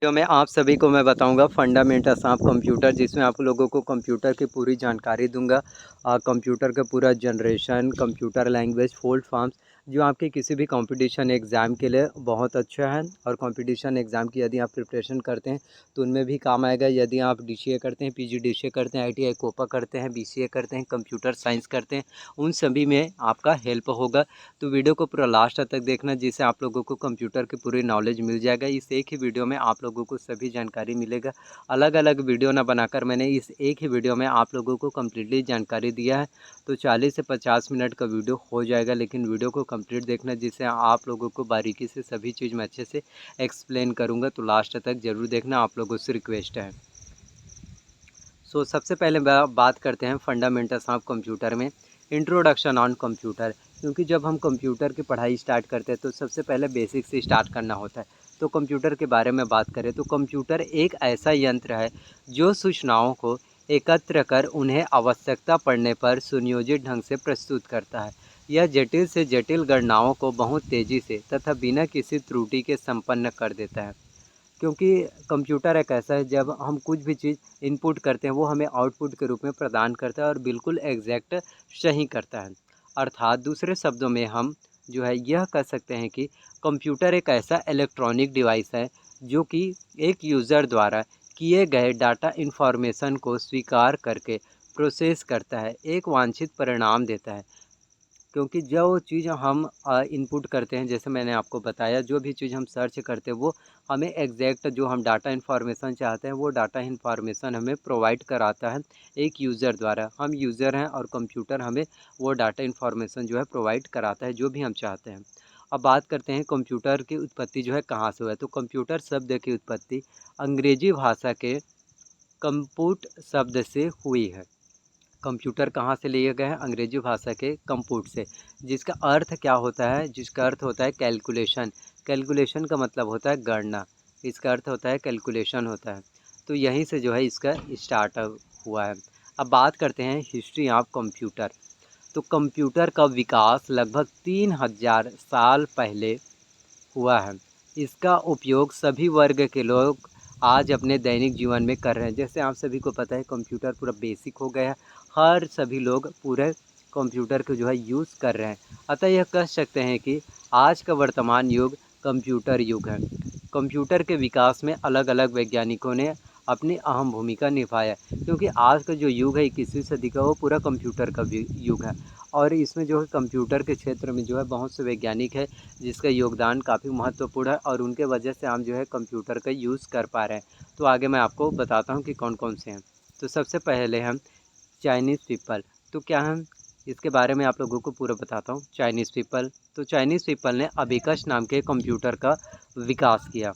Video में आप सभी को मैं बताऊंगा फंडामेंटल्स ऑफ कंप्यूटर, जिसमें आप लोगों को कंप्यूटर की पूरी जानकारी दूंगा। कंप्यूटर का पूरा generation, computer language, full forms, जो आपके किसी भी कंपटीशन एग्ज़ाम के लिए बहुत अच्छा है। और कंपटीशन एग्ज़ाम की यदि आप प्रिपरेशन करते हैं तो उनमें भी काम आएगा। यदि आप डीसीए करते हैं, पीजीडीसीए करते हैं, आईटीआई कोपा करते हैं, बीसीए करते हैं, कंप्यूटर साइंस करते हैं, उन सभी में आपका हेल्प होगा। तो वीडियो को पूरा लास्ट तक देखना, जिससे आप लोगों को कंप्यूटर की पूरी नॉलेज मिल जाएगा। इस एक ही वीडियो में आप लोगों को सभी जानकारी मिलेगा। अलग अलग वीडियो ना बनाकर मैंने इस एक ही वीडियो में आप लोगों को कम्प्लीटली जानकारी दिया है। तो 40 से 50 मिनट का वीडियो हो जाएगा, लेकिन वीडियो को कंप्लीट देखना, जिससे आप लोगों को बारीकी से सभी चीज़ मैं अच्छे से एक्सप्लेन करूँगा। तो लास्ट तक ज़रूर देखना, आप लोगों से रिक्वेस्ट है। सबसे पहले बात करते हैं फंडामेंटल्स ऑफ कंप्यूटर में, इंट्रोडक्शन ऑन कंप्यूटर। क्योंकि जब हम कंप्यूटर की पढ़ाई स्टार्ट करते हैं तो सबसे पहले बेसिक से स्टार्ट करना होता है। तो कंप्यूटर के बारे में बात करें तो कंप्यूटर एक ऐसा यंत्र है जो सूचनाओं को एकत्र कर उन्हें आवश्यकता पड़ने पर सुनियोजित ढंग से प्रस्तुत करता है। यह जटिल से जटिल गणनाओं को बहुत तेज़ी से तथा बिना किसी त्रुटि के संपन्न कर देता है। क्योंकि कंप्यूटर एक ऐसा है, जब हम कुछ भी चीज़ इनपुट करते हैं वो हमें आउटपुट के रूप में प्रदान करता है और बिल्कुल एग्जैक्ट सही करता है। अर्थात दूसरे शब्दों में हम जो है यह कह सकते हैं कि कंप्यूटर एक ऐसा इलेक्ट्रॉनिक डिवाइस है जो कि एक यूज़र द्वारा किए गए डाटा इन्फॉर्मेशन को स्वीकार करके प्रोसेस करता है, एक वांछित परिणाम देता है। क्योंकि जो चीज़ हम इनपुट करते हैं, जैसे मैंने आपको बताया, जो भी चीज़ हम सर्च करते हैं वो हमें एग्जैक्ट जो हम डाटा इन्फॉर्मेशन चाहते हैं वो डाटा इन्फॉर्मेशन हमें प्रोवाइड कराता है एक यूज़र द्वारा। हम यूज़र हैं और कंप्यूटर हमें वो डाटा इन्फॉर्मेशन जो है प्रोवाइड कराता है, जो भी हम चाहते हैं। अब बात करते हैं कंप्यूटर की उत्पत्ति जो है कहाँ से हुआ है। तो कंप्यूटर शब्द की उत्पत्ति अंग्रेजी भाषा के कंप्यूट शब्द से हुई है। कंप्यूटर कहाँ से लिए गए हैं? अंग्रेजी भाषा के कंप्यूट से, जिसका अर्थ क्या होता है? जिसका अर्थ होता है कैलकुलेशन। कैलकुलेशन का मतलब होता है गणना, इसका अर्थ होता है कैलकुलेशन होता है। तो यहीं से जो है इसका स्टार्ट हुआ है। अब बात करते हैं हिस्ट्री ऑफ कंप्यूटर। तो कंप्यूटर का विकास लगभग 3000 साल पहले हुआ है। इसका उपयोग सभी वर्ग के लोग आज अपने दैनिक जीवन में कर रहे हैं। जैसे आप सभी को पता है कंप्यूटर पूरा बेसिक हो गया है, हर सभी लोग पूरे कंप्यूटर को जो है यूज़ कर रहे हैं। अतः यह कह सकते हैं कि आज का वर्तमान युग कंप्यूटर युग है। कंप्यूटर के विकास में अलग अलग वैज्ञानिकों ने अपनी अहम भूमिका निभाया, क्योंकि आज का जो युग है 21वीं सदी का, वो पूरा कंप्यूटर का युग है। और इसमें जो है कंप्यूटर के क्षेत्र में जो है बहुत से वैज्ञानिक है जिसका योगदान काफ़ी महत्वपूर्ण है, और उनके वजह से हम जो है कंप्यूटर का यूज़ कर पा रहे हैं। तो आगे मैं आपको बताता हूँ कि कौन कौन से हैं। तो सबसे पहले हम चाइनीज़ पीपल। तो क्या हम इसके बारे में आप लोगों को पूरा बताता हूँ। चाइनीज़ पीपल, तो चाइनीज़ पीपल ने अबेकस नाम के कंप्यूटर का विकास किया।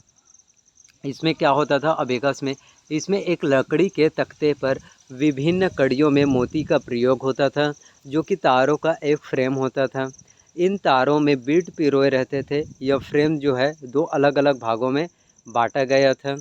इसमें क्या होता था अबेकस में? इसमें एक लकड़ी के तख्ते पर विभिन्न कड़ियों में मोती का प्रयोग होता था, जो कि तारों का एक फ्रेम होता था। इन तारों में बीट पिरोए रहते थे। यह फ्रेम जो है दो अलग अलग भागों में बांटा गया था।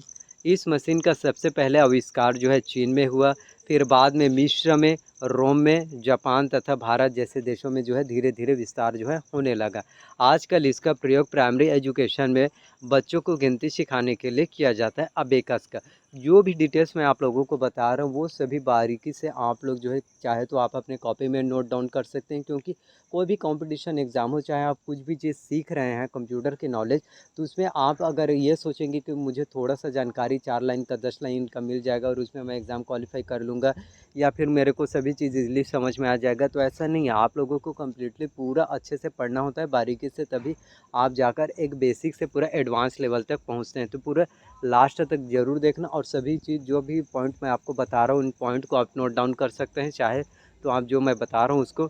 इस मशीन का सबसे पहले आविष्कार जो है चीन में हुआ, फिर बाद में मिस्र में, रोम में, जापान तथा भारत जैसे देशों में जो है धीरे धीरे विस्तार जो है होने लगा। आजकल इसका प्रयोग प्राइमरी एजुकेशन में बच्चों को गिनती सिखाने के लिए किया जाता है अबेकस का। जो भी डिटेल्स मैं आप लोगों को बता रहा हूँ वो सभी बारीकी से आप लोग जो है चाहे तो आप अपने कॉपी में नोट डाउन कर सकते हैं, क्योंकि कोई भी कंपटीशन एग्ज़ाम हो, चाहे आप कुछ भी चीज़ सीख रहे हैं कंप्यूटर की नॉलेज, तो उसमें आप अगर ये सोचेंगे कि मुझे थोड़ा सा जानकारी 4 लाइन का 10 लाइन का मिल जाएगा और उसमें मैं एग्ज़ाम क्वालिफाई कर लूँगा, या फिर मेरे को सभी चीज़ ईज़िली समझ में आ जाएगा, तो ऐसा नहीं है। आप लोगों को कम्प्लीटली पूरा अच्छे से पढ़ना होता है बारीकी से, तभी आप जाकर एक बेसिक से पूरा एडवांस लेवल तक पहुंचते हैं। तो पूरा लास्ट तक ज़रूर देखना, और सभी चीज़ जो भी पॉइंट मैं आपको बता रहा हूँ उन पॉइंट को आप नोट डाउन कर सकते हैं, चाहे तो आप जो मैं बता रहा हूँ उसको।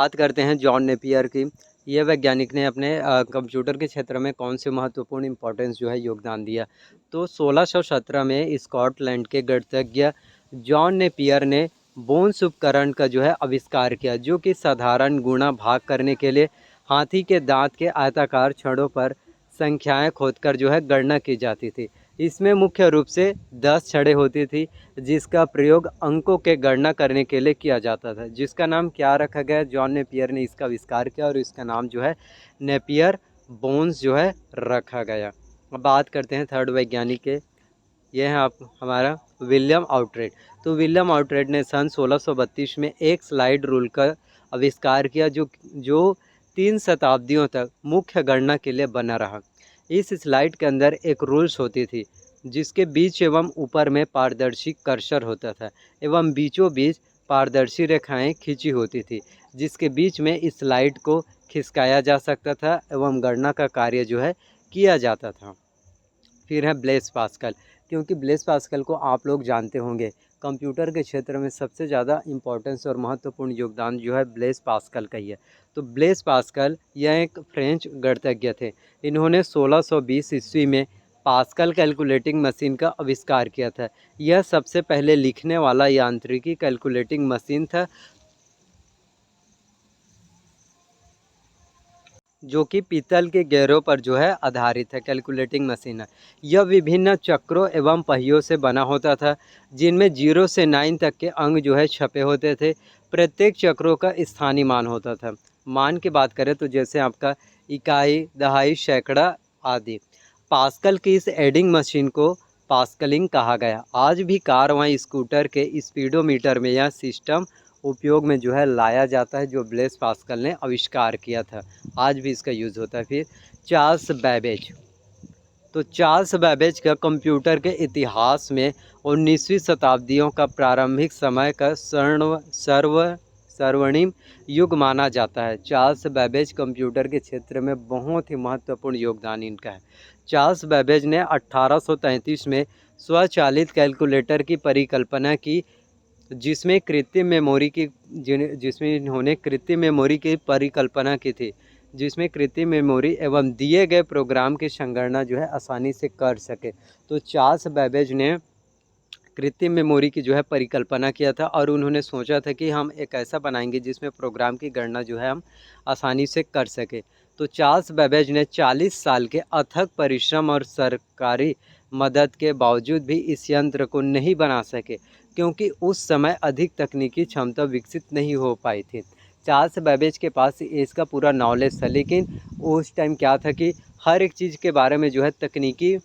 बात करते हैं जॉन नेपियर की। ये वैज्ञानिक ने अपने कंप्यूटर के क्षेत्र में कौन से महत्वपूर्ण इंपॉर्टेंस जो है योगदान दिया। तो 1617 में स्कॉटलैंड के गणितज्ञ जॉन नेपियर ने बोन्स उपकरण का जो है आविष्कार किया, जो कि साधारण गुणा भाग करने के लिए हाथी के दांत के आयताकार छड़ों पर संख्याएं खोदकर जो है गणना की जाती थी। इसमें मुख्य रूप से 10 छड़ें होती थी, जिसका प्रयोग अंकों के गणना करने के लिए किया जाता था, जिसका नाम क्या रखा गया? जॉन नेपियर ने इसका आविष्कार किया और इसका नाम जो है नेपियर बोन्स जो है रखा गया। अब बात करते हैं थर्ड वैज्ञानिक के। ये है आप हमारा विलियम आउटरेट। तो विलियम आउटरेट ने सन 1632 में एक स्लाइड रूल का आविष्कार किया जो जो 3 शताब्दियों तक मुख्य गणना के लिए बना रहा। इस स्लाइड के अंदर एक रूल्स होती थी जिसके बीच एवं ऊपर में पारदर्शी कर्सर होता था एवं बीचों बीच पारदर्शी रेखाएं खींची होती थी जिसके बीच में इस स्लाइड को खिसकाया जा सकता था एवं गणना का कार्य जो है किया जाता था। फिर है ब्लेस पास्कल। क्योंकि ब्लेस पास्कल को आप लोग जानते होंगे, कंप्यूटर के क्षेत्र में सबसे ज़्यादा इम्पोर्टेंस और महत्वपूर्ण योगदान जो है ब्लेस पास्कल का ही है। तो ब्लेस पास्कल यह एक फ्रेंच गणितज्ञ थे। इन्होंने 1620 ईस्वी में पास्कल कैलकुलेटिंग मशीन का आविष्कार किया था। यह सबसे पहले लिखने वाला यांत्रिकी कैलकुलेटिंग मशीन था जो कि पीतल के गेरों पर जो है आधारित है, कैलकुलेटिंग मशीन है। यह विभिन्न चक्रों एवं पहियों से बना होता था जिनमें 0 से 9 तक के अंक जो है छपे होते थे। प्रत्येक चक्रों का स्थानीय मान होता था। मान की बात करें तो जैसे आपका इकाई, दहाई, सैकड़ा आदि। पास्कल की इस एडिंग मशीन को पास्कलिंग कहा गया। आज भी कार व स्कूटर के स्पीडोमीटर में यह सिस्टम उपयोग में जो है लाया जाता है जो ब्लेस पास्कल ने आविष्कार किया था। आज भी इसका यूज़ होता है। फिर चार्ल्स बैबेज। तो चार्ल्स बैबेज का कंप्यूटर के इतिहास में 19वीं शताब्दियों का प्रारंभिक समय का स्वर्णिम युग माना जाता है। चार्ल्स बैबेज कंप्यूटर के क्षेत्र में बहुत ही महत्वपूर्ण योगदान इनका है। चार्ल्स बैबेज ने 1833 में स्वचालित कैलकुलेटर की परिकल्पना की जिसमें इन्होंने कृत्रिम मेमोरी की परिकल्पना की थी, जिसमें कृत्रिम मेमोरी एवं दिए गए प्रोग्राम की संगणना जो है आसानी से कर सके। तो चार्ल्स बैबेज ने कृत्रिम मेमोरी की जो है परिकल्पना किया था और उन्होंने सोचा था कि हम एक ऐसा बनाएंगे जिसमें प्रोग्राम की गणना जो है हम आसानी से कर सके। तो चार्ल्स बैबेज ने 40 साल के अथक परिश्रम और सरकारी मदद के बावजूद भी इस यंत्र को नहीं बना सके क्योंकि उस समय अधिक तकनीकी क्षमता विकसित नहीं हो पाई थी। चार्ल्स बैबेज के पास इसका पूरा नॉलेज था लेकिन उस टाइम क्या था कि हर एक चीज़ के बारे में जो है तकनीकी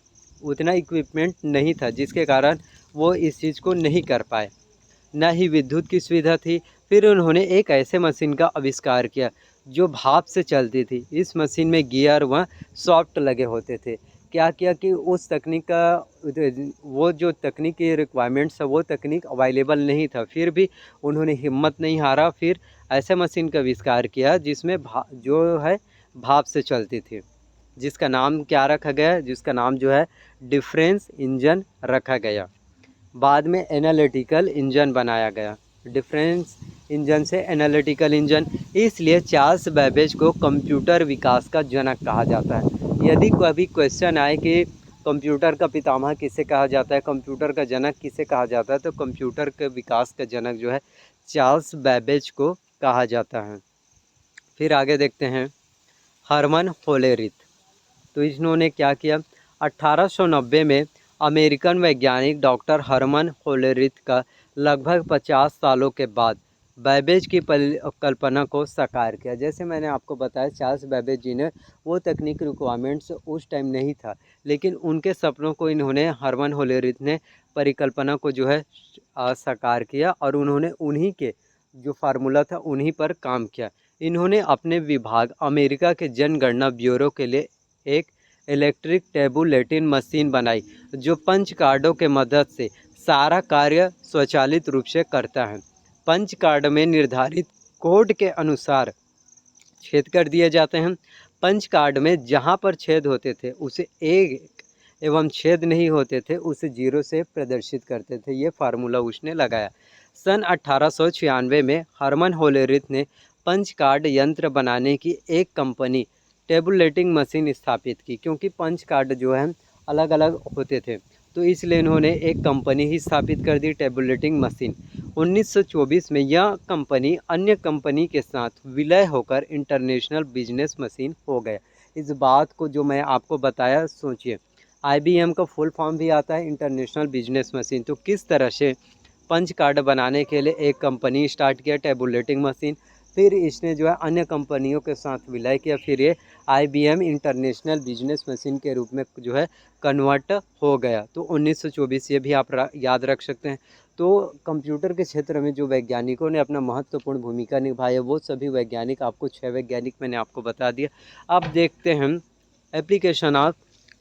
उतना इक्विपमेंट नहीं था जिसके कारण वो इस चीज़ को नहीं कर पाए। न ही विद्युत की सुविधा थी। फिर उन्होंने एक ऐसे मशीन का आविष्कार किया जो भाप से चलती थी। इस मशीन में गियर व सॉफ्ट लगे होते थे। क्या किया कि उस तकनीक का वो जो तकनीक की रिक्वायरमेंट्स है वो तकनीक अवेलेबल नहीं था। फिर भी उन्होंने हिम्मत नहीं हारा। फिर ऐसे मशीन का आविष्कार किया जिसमें जो है भाप से चलती थी, जिसका नाम क्या रखा गया, जिसका नाम जो है डिफरेंस इंजन रखा गया। बाद में एनालिटिकल इंजन बनाया गया। डिफरेंस इंजन से एनालिटिकल इंजन। इसलिए चार्ल्स बैबेज को कंप्यूटर विकास का जनक कहा जाता है। यदि कभी क्वेश्चन आए कि कंप्यूटर का पितामह किसे कहा जाता है, कंप्यूटर का जनक किसे कहा जाता है, तो कंप्यूटर के विकास का जनक जो है चार्ल्स बैबेज को कहा जाता है। फिर आगे देखते हैं हरमन होलेरिथ। तो इन्होंने क्या किया, 1890 में अमेरिकन वैज्ञानिक डॉक्टर हरमन होलेरिथ का लगभग 50 सालों के बाद बैबेज की कल्पना को साकार किया। जैसे मैंने आपको बताया चार्ल्स बैबेज जी ने वो तकनीक रिक्वायरमेंट्स उस टाइम नहीं था लेकिन उनके सपनों को इन्होंने हरमन होलेरिथ ने परिकल्पना को जो है साकार किया और उन्होंने उन्हीं के जो फार्मूला था उन्हीं पर काम किया। इन्होंने अपने विभाग अमेरिका के जनगणना ब्यूरो के लिए एक इलेक्ट्रिक टेबुलेटिन मशीन बनाई जो पंच कार्डों के मदद से सारा कार्य स्वचालित रूप से करता है। पंच कार्ड में निर्धारित कोड के अनुसार छेद कर दिए जाते हैं। पंच कार्ड में जहां पर छेद होते थे उसे 1 एवं छेद नहीं होते थे उसे 0 से प्रदर्शित करते थे। ये फार्मूला उसने लगाया। सन 1896 में हरमन होलेरिथ ने पंच कार्ड यंत्र बनाने की एक कंपनी टेबुलेटिंग मशीन स्थापित की क्योंकि पंच कार्ड जो है अलग अलग होते थे तो इसलिए इन्होंने एक कंपनी ही स्थापित कर दी टेबुलेटिंग मशीन। 1924 में यह कंपनी अन्य कंपनी के साथ विलय होकर इंटरनेशनल बिजनेस मशीन हो गया। इस बात को जो मैं आपको बताया सोचिए, IBM का फुल फॉर्म भी आता है इंटरनेशनल बिजनेस मशीन। तो किस तरह से पंच कार्ड बनाने के लिए एक कंपनी स्टार्ट किया टेबुलेटिंग मशीन, फिर इसने जो है अन्य कंपनियों के साथ विलय किया, फिर ये IBM इंटरनेशनल बिजनेस मशीन के रूप में जो है कन्वर्ट हो गया। तो 1924 ये भी आप याद रख सकते हैं। तो कंप्यूटर के क्षेत्र में जो वैज्ञानिकों ने अपना महत्वपूर्ण भूमिका निभाई है वो सभी वैज्ञानिक, आपको 6 वैज्ञानिक मैंने आपको बता दिया। अब देखते हैं एप्लीकेशन ऑफ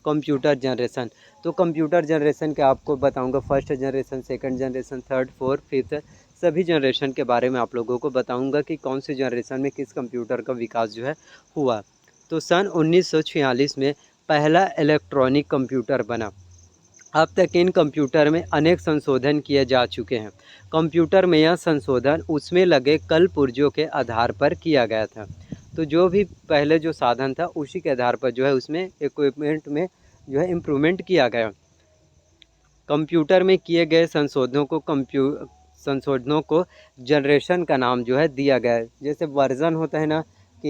कंप्यूटर जनरेशन। तो कंप्यूटर जनरेशन के आपको बताऊंगा first generation, second generation, third, fourth, fifth, सभी जनरेशन के बारे में आप लोगों को बताऊंगा कि कौन सी जनरेशन में किस कंप्यूटर का विकास जो है हुआ। तो सन 1946 में पहला इलेक्ट्रॉनिक कंप्यूटर बना। अब तक इन कंप्यूटर में अनेक संशोधन किए जा चुके हैं। कंप्यूटर में यह संशोधन उसमें लगे कल पुर्जों के आधार पर किया गया था। तो जो भी पहले जो साधन था उसी के आधार पर जो है उसमें इक्विपमेंट में जो है इम्प्रूवमेंट किया गया। कंप्यूटर में किए गए संशोधनों को जनरेशन का नाम जो है दिया गया है। जैसे वर्जन होता है ना कि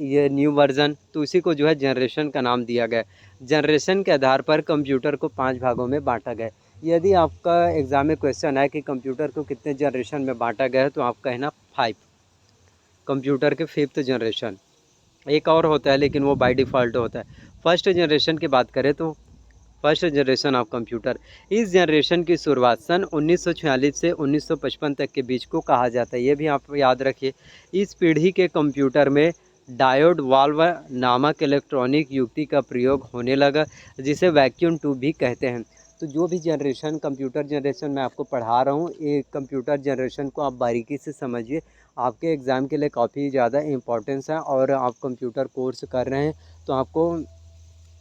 ये न्यू वर्जन, तो उसी को जो है जनरेशन का नाम दिया गया। जनरेशन के आधार पर कंप्यूटर को 5 भागों में बांटा गया। यदि आपका एग्जाम में क्वेश्चन है कि कंप्यूटर को कितने जनरेशन में बांटा गया है तो आप कहना 5, कंप्यूटर के 5th जनरेशन। एक और होता है लेकिन वो बाय डिफ़ॉल्ट होता है। फर्स्ट जनरेशन की बात करें तो फर्स्ट जनरेशन ऑफ कंप्यूटर, इस जनरेशन की शुरुआत सन 1946 से 1955 तक के बीच को कहा जाता है। ये भी आप याद रखिए। इस पीढ़ी के कंप्यूटर में डायोड वाल्व नामक इलेक्ट्रॉनिक युक्ति का प्रयोग होने लगा, जिसे वैक्यूम ट्यूब भी कहते हैं। तो जो भी जनरेशन कंप्यूटर जनरेशन मैं आपको पढ़ा रहा हूँ, ये कंप्यूटर जनरेशन को आप बारीकी से समझिए। आपके एग्ज़ाम के लिए काफ़ी ज़्यादा इम्पोर्टेंस है और आप कंप्यूटर कोर्स कर रहे हैं तो आपको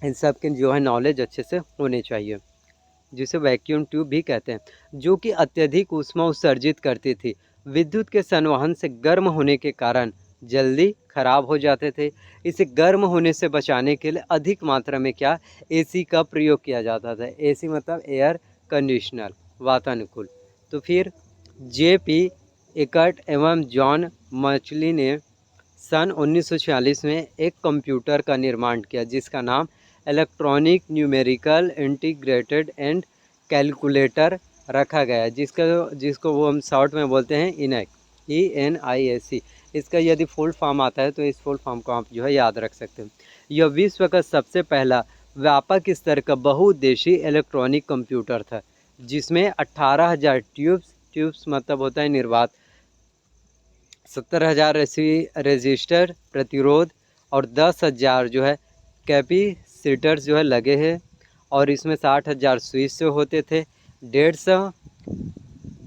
इन सब के जो है नॉलेज अच्छे से होने चाहिए, जिसे वैक्यूम ट्यूब भी कहते हैं, जो कि अत्यधिक ऊष्मा उत्सर्जित करती थी। विद्युत के संवहन से गर्म होने के कारण जल्दी खराब हो जाते थे। इसे गर्म होने से बचाने के लिए अधिक मात्रा में क्या एसी का प्रयोग किया जाता था। एसी मतलब एयर कंडीशनर, वातानुकूल। तो फिर JP एकर्ट एवं जॉन मचली ने सन 1946 में एक कंप्यूटर का निर्माण किया जिसका नाम electronic numerical integrated and calculator रखा गया, जिसको वो हम शॉर्ट में बोलते हैं इनैक, ENIAC। इसका यदि फुल फॉर्म आता है तो इस फुल फॉर्म को आप जो है याद रख सकते हैं। यह विश्व का सबसे पहला व्यापक स्तर का बहुउद्देशीय इलेक्ट्रॉनिक कंप्यूटर था, जिसमें 18,000 ट्यूब्स मतलब होता है निर्वात, 70,000 रजिस्टर प्रतिरोध और 10,000 जो है कैपेसिटर्स जो है लगे हैं। और इसमें 60,000 स्विच होते थे। 150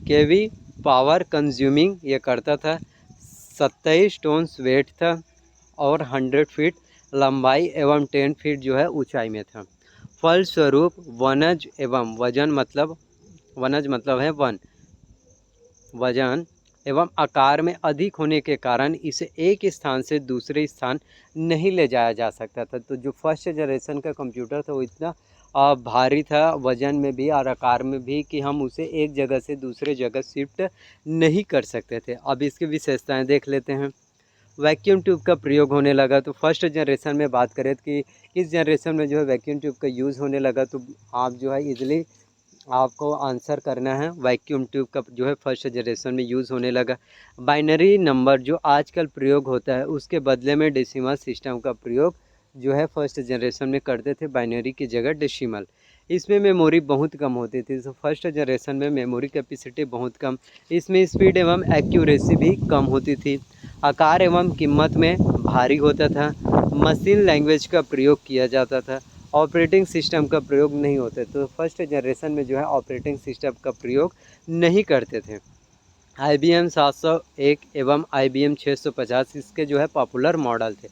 kV पावर कंज्यूमिंग ये करता था। 27 टन वेट था और 100 फीट लंबाई एवं 10 फीट जो है ऊंचाई में था। फलस्वरूप वनज एवं वनज मतलब है वन, वजन एवं आकार में अधिक होने के कारण इसे एक स्थान से दूसरे स्थान नहीं ले जाया जा सकता था। तो जो फर्स्ट जनरेशन का कंप्यूटर था वो इतना भारी था वजन में भी और आकार में भी कि हम उसे एक जगह से दूसरे जगह शिफ्ट नहीं कर सकते थे। अब इसकी विशेषताएं देख लेते हैं। वैक्यूम ट्यूब का प्रयोग होने लगा। तो फर्स्ट जनरेशन में बात करें कि किस जनरेशन में जो है वैक्यूम ट्यूब का यूज़ होने लगा, तो आप जो है इजीली आपको आंसर करना है। वैक्यूम ट्यूब का जो है फर्स्ट जनरेशन में यूज़ होने लगा। बाइनरी नंबर जो आजकल प्रयोग होता है उसके बदले में डेसिमल सिस्टम का प्रयोग जो है फर्स्ट जनरेशन में करते थे, बाइनरी की जगह डेसिमल। इसमें मेमोरी बहुत कम होती थी। तो फर्स्ट जनरेशन में मेमोरी कैपेसिटी बहुत कम, इसमें स्पीड एवं एक्यूरेसी भी कम होती थी। आकार एवं कीमत में भारी होता था। मशीन लैंग्वेज का प्रयोग किया जाता था। ऑपरेटिंग सिस्टम का प्रयोग नहीं होते। तो फर्स्ट जनरेशन में जो है ऑपरेटिंग सिस्टम का प्रयोग नहीं करते थे। IBM 701 एवं IBM 650 इसके जो है पॉपुलर मॉडल थे।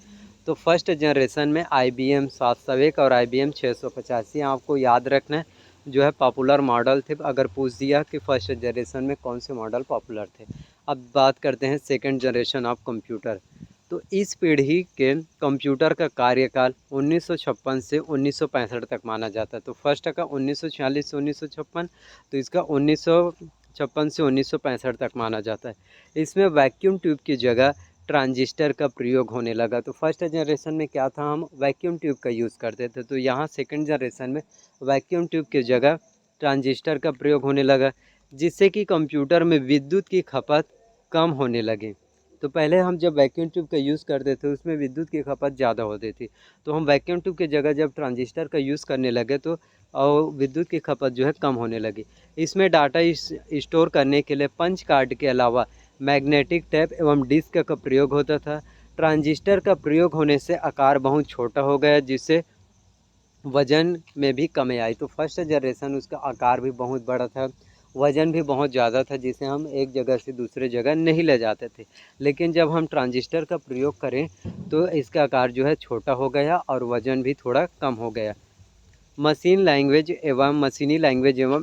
तो फर्स्ट जनरेशन में IBM 701 और IBM 650 ये आपको याद रखना है, जो है पॉपुलर मॉडल थे। अगर पूछ दिया कि फर्स्ट जनरेशन में कौन से मॉडल पॉपुलर थे। अब बात करते हैं सेकंड जनरेशन ऑफ कंप्यूटर। तो इस पीढ़ी के कंप्यूटर का कार्यकाल 1956 से 1965 तक माना जाता है। तो फर्स्ट का 1946 से 1956, तो इसका 1956 से 1965 तक माना जाता है। इसमें वैक्यूम ट्यूब की जगह ट्रांजिस्टर का प्रयोग होने लगा। तो फर्स्ट जनरेशन में क्या था, हम वैक्यूम ट्यूब का यूज़ करते थे। तो यहाँ सेकंड जनरेशन में वैक्यूम ट्यूब की जगह ट्रांजिस्टर का प्रयोग होने लगा, जिससे कि कंप्यूटर में विद्युत की खपत कम होने लगी। तो पहले हम जब वैक्यूम ट्यूब का यूज़ करते थे उसमें विद्युत की खपत ज़्यादा होती थी, तो हम वैक्यूम ट्यूब की जगह जब ट्रांजिस्टर का यूज़ करने लगे तो विद्युत की खपत जो है कम होने लगी। इसमें डाटा स्टोर करने के लिए पंच कार्ड के अलावा मैग्नेटिक टेप एवं डिस्क का प्रयोग होता था। ट्रांजिस्टर का प्रयोग होने से आकार बहुत छोटा हो गया, जिससे वज़न में भी कमी आई। तो फर्स्ट जनरेशन उसका आकार भी बहुत बड़ा था, वज़न भी बहुत ज़्यादा था, जिसे हम एक जगह से दूसरे जगह नहीं ले जाते थे। लेकिन जब हम ट्रांजिस्टर का प्रयोग करें तो इसका आकार जो है छोटा हो गया और वज़न भी थोड़ा कम हो गया। मशीनी लैंग्वेज एवं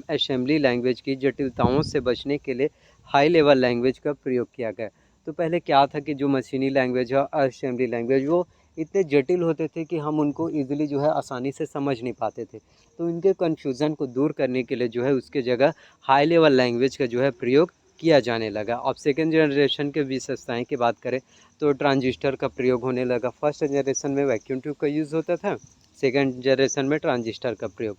असेंबली लैंग्वेज की जटिलताओं से बचने के लिए हाई लेवल लैंग्वेज का प्रयोग किया गया। तो पहले क्या था कि जो मशीनी लैंग्वेज है, असेंबली लैंग्वेज, वो इतने जटिल होते थे कि हम उनको ईज़िली जो है आसानी से समझ नहीं पाते थे। तो इनके कन्फ्यूज़न को दूर करने के लिए जो है उसके जगह हाई लेवल लैंग्वेज का जो है प्रयोग किया जाने लगा। अब सेकेंड जनरेशन के विशेषताएँ की बात करें तो ट्रांजिस्टर का प्रयोग होने लगा। फर्स्ट जनरेशन में वैक्यूम ट्यूब का यूज़ होता था, सेकेंड जनरेशन में ट्रांजिस्टर का प्रयोग।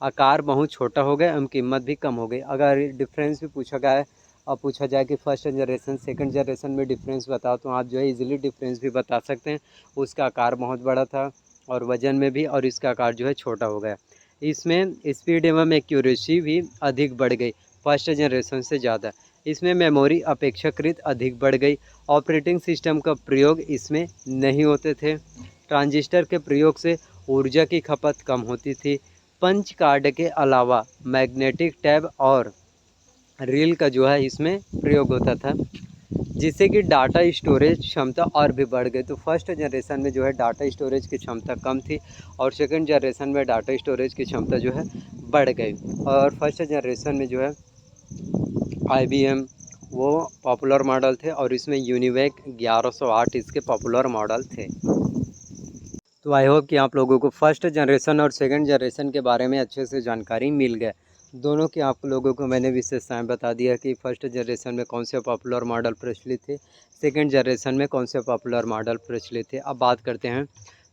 आकार बहुत छोटा हो गया एवं कीमत भी कम हो गई। अगर डिफरेंस भी पूछा गया है और पूछा जाए कि फर्स्ट जनरेशन सेकंड जनरेशन में डिफरेंस बताओ, तो आप जो है इजीली डिफरेंस भी बता सकते हैं। उसका आकार बहुत बड़ा था और वज़न में भी, और इसका आकार जो है छोटा हो गया। इसमें स्पीड एवं एक्यूरेसी भी अधिक बढ़ गई फर्स्ट जनरेशन से ज़्यादा। इसमें मेमोरी अपेक्षाकृत अधिक बढ़ गई। ऑपरेटिंग सिस्टम का प्रयोग इसमें नहीं होते थे। ट्रांजिस्टर के प्रयोग से ऊर्जा की खपत कम होती थी। पंच कार्ड के अलावा मैग्नेटिक टैब और रील का जो है इसमें प्रयोग होता था, जिससे कि डाटा स्टोरेज क्षमता और भी बढ़ गई। तो फर्स्ट जनरेशन में जो है डाटा स्टोरेज की क्षमता कम थी और सेकंड जनरेशन में डाटा स्टोरेज की क्षमता जो है बढ़ गई। और फर्स्ट जनरेशन में जो है IBM वो पॉपुलर मॉडल थे और इसमें यूनिवेक 1108 इसके पॉपुलर मॉडल थे। तो आई होप कि आप लोगों को फर्स्ट जनरेशन और सेकंड जनरेशन के बारे में अच्छे से जानकारी मिल गया। दोनों की आप लोगों को मैंने विशेषताएँ बता दिया कि फर्स्ट जनरेशन में कौन से पॉपुलर मॉडल प्रचलित थे, सेकंड जनरेशन में कौन से पॉपुलर मॉडल प्रचलित थे। अब बात करते हैं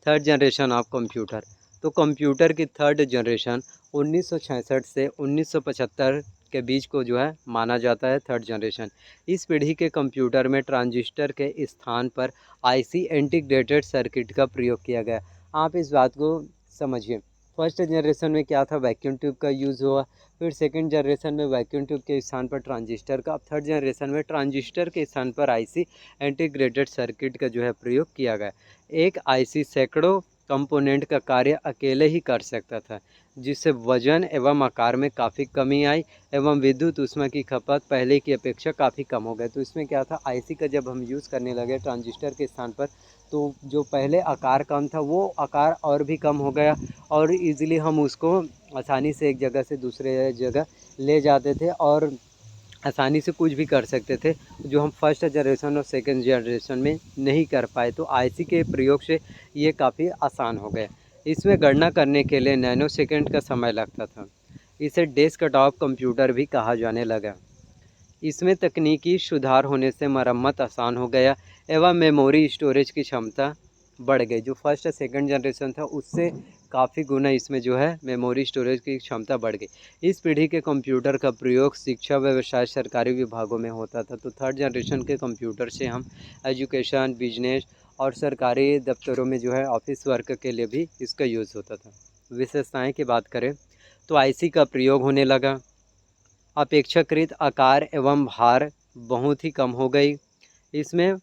थर्ड जनरेशन ऑफ कंप्यूटर। तो कंप्यूटर की थर्ड जनरेशन 1966 से 1975 के बीच को जो है माना जाता है थर्ड जनरेशन। इस पीढ़ी के कंप्यूटर में ट्रांजिस्टर के स्थान पर IC इंटीग्रेटेड सर्किट का प्रयोग किया गया। आप इस बात को समझिए, फर्स्ट जनरेशन में क्या था, वैक्यूम ट्यूब का यूज़ हुआ, फिर सेकंड जनरेशन में वैक्यूम ट्यूब के स्थान पर ट्रांजिस्टर का, अब थर्ड जनरेशन में ट्रांजिस्टर के स्थान पर IC इंटीग्रेटेड सर्किट का जो है प्रयोग किया गया। एक IC सैकड़ों कंपोनेंट का कार्य अकेले ही कर सकता था, जिससे वजन एवं आकार में काफ़ी कमी आई एवं विद्युत ऊष्मा की खपत पहले की अपेक्षा काफ़ी कम हो गई। तो इसमें क्या था, IC का जब हम यूज़ करने लगे ट्रांजिस्टर के स्थान पर, तो जो पहले आकार कम था वो आकार और भी कम हो गया और इजीली हम उसको आसानी से एक जगह से दूसरे जगह ले जाते थे और आसानी से कुछ भी कर सकते थे, जो हम फर्स्ट जनरेशन और सेकंड जनरेशन में नहीं कर पाए। तो IC के प्रयोग से ये काफ़ी आसान हो गया। इसमें गणना करने के लिए नैनो सेकंड का समय लगता था। इसे डेस्कटॉप कंप्यूटर भी कहा जाने लगा। इसमें तकनीकी सुधार होने से मरम्मत आसान हो गया एवं मेमोरी स्टोरेज की क्षमता बढ़ गई। जो फर्स्ट सेकंड जनरेशन था उससे काफ़ी गुना इसमें जो है मेमोरी स्टोरेज की क्षमता बढ़ गई। इस पीढ़ी के कंप्यूटर का प्रयोग शिक्षा, व्यवसाय, सरकारी विभागों में होता था। तो थर्ड जनरेशन के कंप्यूटर से हम एजुकेशन, बिजनेस और सरकारी दफ्तरों में जो है ऑफिस वर्क के लिए भी इसका यूज़ होता था। विशेषताएँ की बात करें तो IC का प्रयोग होने लगा, अपेक्षाकृत आकार एवं भार बहुत ही कम हो गई। इसमें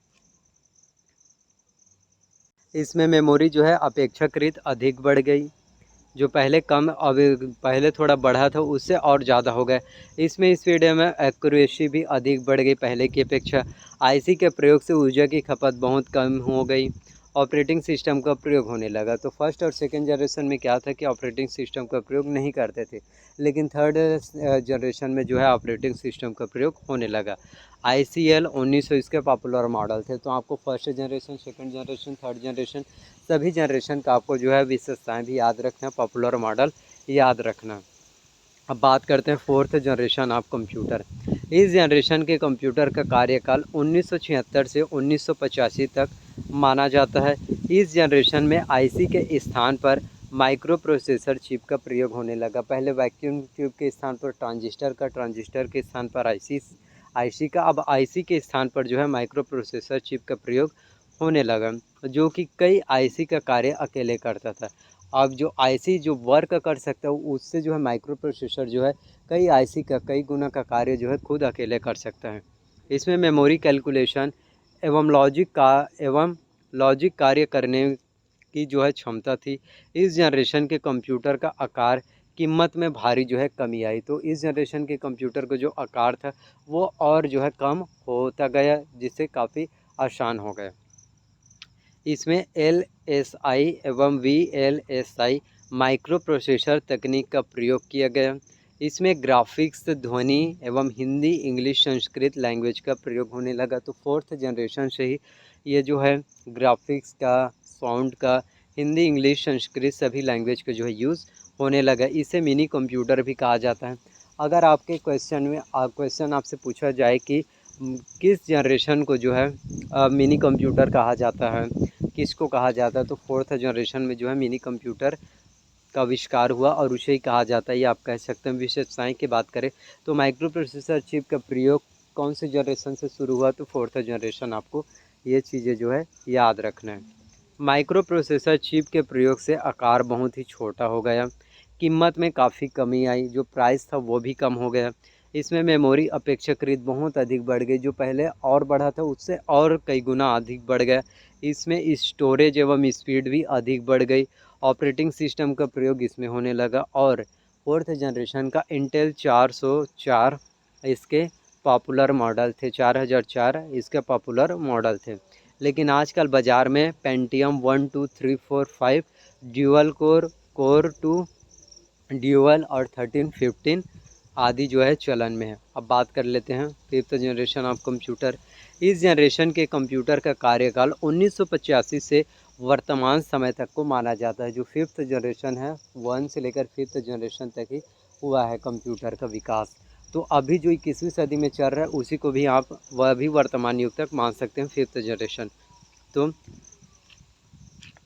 इसमें मेमोरी जो है अपेक्षाकृत अधिक बढ़ गई, जो पहले कम अब पहले थोड़ा बढ़ा था उससे और ज़्यादा हो गया। इसमें स्पीड में एक्यूरेसी भी अधिक बढ़ गई पहले की अपेक्षा। IC के प्रयोग से ऊर्जा की खपत बहुत कम हो गई। ऑपरेटिंग सिस्टम का प्रयोग होने लगा। तो फर्स्ट और सेकंड जनरेशन में क्या था कि ऑपरेटिंग सिस्टम का प्रयोग नहीं करते थे, लेकिन थर्ड जनरेशन में जो है ऑपरेटिंग सिस्टम का प्रयोग होने लगा। ICL 1900 इसके पॉपुलर मॉडल थे। तो आपको first generation, second generation, third generation सभी जनरेशन का आपको जो है विशेषताएँ भी याद रखना, पॉपुलर मॉडल याद रखना। अब बात करते हैं फोर्थ जनरेशन ऑफ कंप्यूटर। इस जनरेशन के कंप्यूटर का कार्यकाल 1976 से 1985 तक माना जाता है। इस जनरेशन में IC के स्थान पर माइक्रो प्रोसेसर चिप का प्रयोग होने लगा। पहले वैक्यूम ट्यूब के स्थान पर ट्रांजिस्टर का, ट्रांजिस्टर के स्थान पर आईसी का। अब आईसी के स्थान पर जो है माइक्रो प्रोसेसर चिप का प्रयोग होने लगा, जो कि कई आईसी का कार्य अकेले करता था। अब जो आईसी जो वर्क कर सकता है उससे जो है माइक्रो प्रोसेसर जो है कई आईसी का कई गुना का कार्य जो है खुद अकेले कर सकता है। इसमें मेमोरी कैलकुलेशन एवं लॉजिक कार्य करने की जो है क्षमता थी। इस जनरेशन के कंप्यूटर का आकार कीमत में भारी जो है कमी आई, तो इस जनरेशन के कंप्यूटर का जो आकार था वो और जो है कम होता गया, जिससे काफ़ी आसान हो गया। इसमें LSI एवं VLSI माइक्रो प्रोसेसर तकनीक का प्रयोग किया गया। इसमें ग्राफिक्स, ध्वनि एवं हिंदी, इंग्लिश, संस्कृत लैंग्वेज का प्रयोग होने लगा। तो फोर्थ जनरेशन से ही ये जो है ग्राफिक्स का, साउंड का, हिंदी, इंग्लिश, संस्कृत सभी लैंग्वेज का जो है यूज़ होने लगा। इसे मिनी कंप्यूटर भी कहा जाता है। अगर आपके क्वेश्चन आपसे पूछा जाए कि किस जनरेशन को जो है मिनी कंप्यूटर कहा जाता है, किसको कहा जाता है, तो फोर्थ जनरेशन में जो है मिनी कंप्यूटर का आविष्कार हुआ और उसे ही कहा जाता है, ये आप कह सकते हैं। विशेषताएं की बात करें तो माइक्रो प्रोसेसर चिप का प्रयोग कौन से जनरेशन से शुरू हुआ, तो फोर्थ जनरेशन। आपको ये चीज़ें जो है याद रखना है। माइक्रो प्रोसेसर चिप के प्रयोग से आकार बहुत ही छोटा हो गया, कीमत में काफ़ी कमी आई, जो प्राइस था वो भी कम हो गया। इसमें मेमोरी अपेक्षाकृत बहुत अधिक बढ़ गई, जो पहले और बढ़ा था उससे और कई गुना अधिक बढ़ गया। इसमें स्टोरेज एवं स्पीड भी अधिक बढ़ गई। ऑपरेटिंग सिस्टम का प्रयोग इसमें होने लगा और फोर्थ जनरेशन का इंटेल 404 इसके पॉपुलर मॉडल थे, 4004 इसके पॉपुलर मॉडल थे। लेकिन आजकल बाज़ार में पेंटियम 1 2 3 4 5 ड्यूअल कोर 2 ड्यूअल और 13 15 आदि जो है चलन में है। अब बात कर लेते हैं फिफ्थ जनरेशन ऑफ कंप्यूटर। इस जनरेशन के कंप्यूटर का कार्यकाल 1985 से वर्तमान समय तक को माना जाता है। जो फिफ्थ जनरेशन है 1 से लेकर फिफ्थ जनरेशन तक ही हुआ है कंप्यूटर का विकास। तो अभी जो 21वीं सदी में चल रहा है उसी को भी आप वह भी वर्तमान युग तक मान सकते हैं फिफ्थ जनरेशन। तो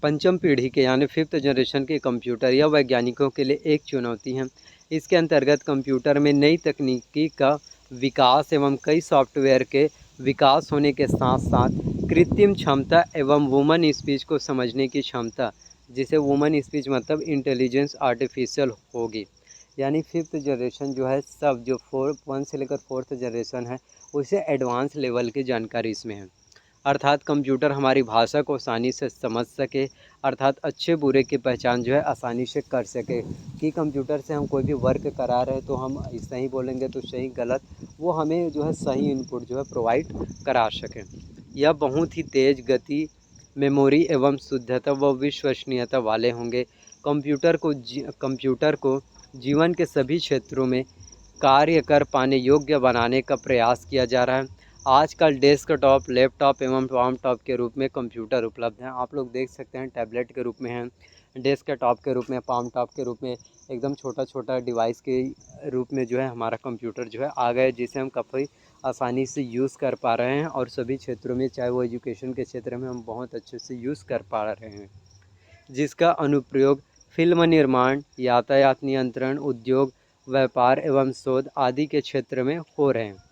पंचम पीढ़ी के यानी फिफ्थ जनरेशन के कंप्यूटर या वैज्ञानिकों के लिए एक चुनौती है। इसके अंतर्गत कंप्यूटर में नई तकनीकी का विकास एवं कई सॉफ्टवेयर के विकास होने के साथ साथ कृत्रिम क्षमता एवं वुमन स्पीच को समझने की क्षमता, जिसे वुमन स्पीच मतलब इंटेलिजेंस आर्टिफिशियल होगी। यानी फिफ्थ जनरेशन जो है सब जो 1 से लेकर फोर्थ जनरेशन है उसे एडवांस लेवल की जानकारी इसमें है। अर्थात कंप्यूटर हमारी भाषा को आसानी से समझ सके, अर्थात अच्छे बुरे की पहचान जो है आसानी से कर सके। कि कंप्यूटर से हम कोई भी वर्क करा रहे हैं तो हम सही बोलेंगे तो सही, गलत वो हमें जो है सही इनपुट जो है प्रोवाइड करा सके। यह बहुत ही तेज़ गति, मेमोरी एवं शुद्धता व विश्वसनीयता वाले होंगे। कंप्यूटर को जीवन के सभी क्षेत्रों में कार्य कर पाने योग्य बनाने का प्रयास किया जा रहा है। आजकल डेस्कटॉप, लैपटॉप एवं टॉप के रूप में कंप्यूटर उपलब्ध हैं। आप लोग देख सकते हैं टैबलेट के रूप में हैं, डेस्कटॉप के रूप में, पाम टॉप के रूप में, एकदम छोटा छोटा डिवाइस के रूप में जो है हमारा कंप्यूटर जो है आ गया, जिसे हम काफ़ी आसानी से यूज़ कर पा रहे हैं और सभी क्षेत्रों में, चाहे वो एजुकेशन के क्षेत्र में, हम बहुत अच्छे से यूज़ कर पा रहे हैं। जिसका अनुप्रयोग फिल्म निर्माण, यातायात नियंत्रण, उद्योग, व्यापार एवं शोध आदि के क्षेत्र में हो रहे हैं।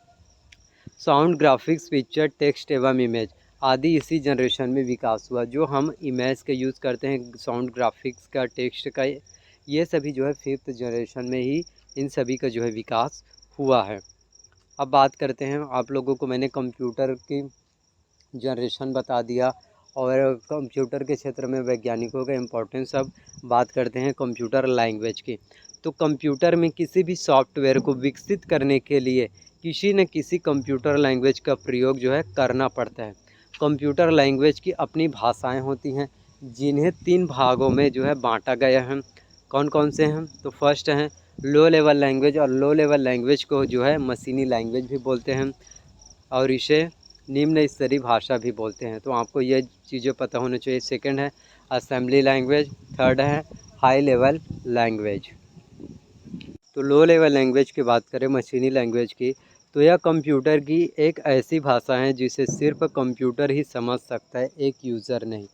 साउंड, ग्राफिक्स, पिक्चर, टेक्स्ट एवं इमेज आदि इसी जनरेशन में विकास हुआ। जो हम इमेज का यूज़ करते हैं, साउंड, ग्राफिक्स का, टेक्स्ट का, ये सभी जो है फिफ्थ जनरेशन में ही इन सभी का जो है विकास हुआ है। अब बात करते हैं, आप लोगों को मैंने कंप्यूटर की जनरेशन बता दिया और कंप्यूटर के क्षेत्र में वैज्ञानिकों का इम्पोर्टेंस। अब बात करते हैं कंप्यूटर लैंग्वेज की। तो कंप्यूटर में किसी भी सॉफ्टवेयर को विकसित करने के लिए किसी न किसी कंप्यूटर लैंग्वेज का प्रयोग जो है करना पड़ता है। कंप्यूटर लैंग्वेज की अपनी भाषाएं होती हैं, जिन्हें 3 भागों में जो है बांटा गया है। कौन कौन से हैं, तो फर्स्ट हैं लो लेवल लैंग्वेज, और लो लेवल लैंग्वेज को जो है मशीनी लैंग्वेज भी बोलते हैं और इसे निम्न स्तरीय भाषा भी बोलते हैं। तो आपको ये चीज़ें पता होनी चाहिए। सेकंड है असेंबली लैंग्वेज, थर्ड है हाई लेवल लैंग्वेज। तो लो लेवल लैंग्वेज की बात करें, मशीनी लैंग्वेज की, तो यह कंप्यूटर की एक ऐसी भाषा है जिसे सिर्फ कंप्यूटर ही समझ सकता है, एक यूज़र नहीं।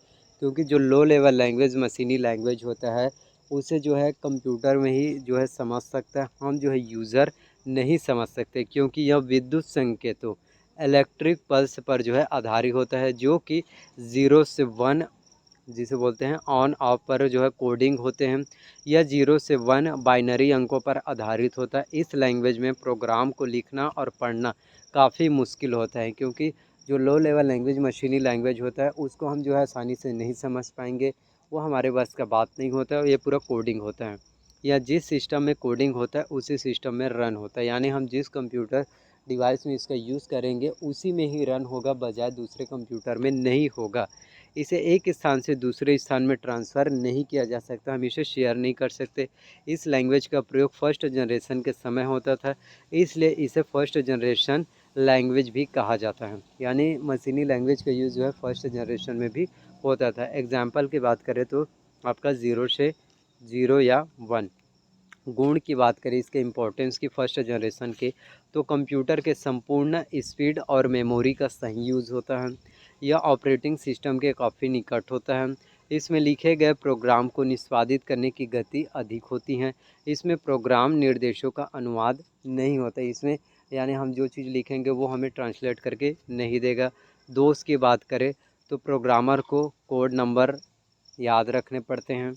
क्योंकि जो लो लेवल लैंग्वेज, मशीनी लैंग्वेज होता है, उसे जो है कंप्यूटर में ही जो है समझ सकता है, हम जो है यूज़र नहीं समझ सकते, क्योंकि यह विद्युत संकेतों इलेक्ट्रिक पल्स पर जो है आधारित होता है, जो कि 0 से 1 जिसे बोलते हैं ऑन ऑफ पर जो है कोडिंग होते हैं। यह 0 से 1 बाइनरी अंकों पर आधारित होता है। इस लैंग्वेज में प्रोग्राम को लिखना और पढ़ना काफ़ी मुश्किल होता है, क्योंकि जो लो लेवल लैंग्वेज मशीनी लैंग्वेज होता है उसको हम जो है आसानी से नहीं समझ पाएंगे, वो हमारे बस का बात नहीं होता है। ये पूरा कोडिंग होता है, या जिस सिस्टम में कोडिंग होता है उसी सिस्टम में रन होता है, यानी हम जिस कंप्यूटर डिवाइस में इसका यूज़ करेंगे उसी में ही रन होगा, बजाय दूसरे कंप्यूटर में नहीं होगा। इसे एक स्थान से दूसरे स्थान में ट्रांसफ़र नहीं किया जा सकता, हम इसे शेयर नहीं कर सकते। इस लैंग्वेज का प्रयोग फर्स्ट जनरेशन के समय होता था, इसलिए इसे फर्स्ट जनरेशन लैंग्वेज भी कहा जाता है, यानी मशीनी लैंग्वेज का यूज़ जो है फर्स्ट जनरेशन में भी होता था। एग्जाम्पल की बात करें तो आपका 0 से 0 या 1। गुण की बात करें इसके इम्पोर्टेंस की फर्स्ट जनरेशन के, तो कंप्यूटर के संपूर्ण स्पीड और मेमोरी का सही यूज़ होता है। यह ऑपरेटिंग सिस्टम के काफ़ी निकट होता है। इसमें लिखे गए प्रोग्राम को निष्पादित करने की गति अधिक होती है। इसमें प्रोग्राम निर्देशों का अनुवाद नहीं होता, इसमें यानी हम जो चीज़ लिखेंगे वो हमें ट्रांसलेट करके नहीं देगा। दोष की बात करें तो प्रोग्रामर को कोड नंबर याद रखने पड़ते हैं,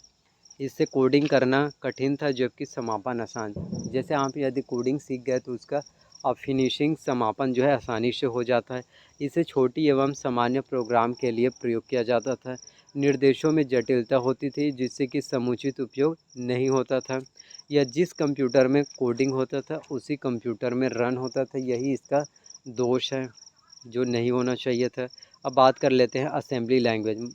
इससे कोडिंग करना कठिन था जबकि समापन आसान। जैसे आप यदि कोडिंग सीख गए तो उसका फिनिशिंग समापन जो है आसानी से हो जाता है। इसे छोटी एवं सामान्य प्रोग्राम के लिए प्रयोग किया जाता था। निर्देशों में जटिलता होती थी जिससे कि समुचित उपयोग नहीं होता था। यह जिस कंप्यूटर में कोडिंग होता था उसी कंप्यूटर में रन होता था, यही इसका दोष है जो नहीं होना चाहिए था। अब बात कर लेते हैं असेंबली लैंग्वेज।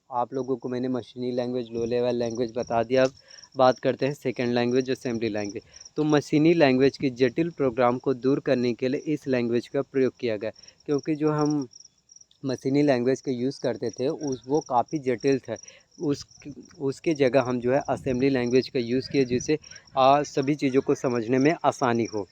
आप लोगों को मैंने मशीनी लैंग्वेज लो लेवल लैंग्वेज बता दिया। अब बात करते हैं सेकंड लैंग्वेज असेंबली लैंग्वेज। तो मशीनी लैंग्वेज की जटिल प्रोग्राम को दूर करने के लिए इस लैंग्वेज का प्रयोग किया गया, क्योंकि जो हम मशीनी लैंग्वेज का यूज़ करते थे वो काफ़ी जटिल था। उस उसके जगह हम जो है असेंबली लैंग्वेज का यूज़ किए, जिससे सभी चीज़ों को समझने में आसानी हो।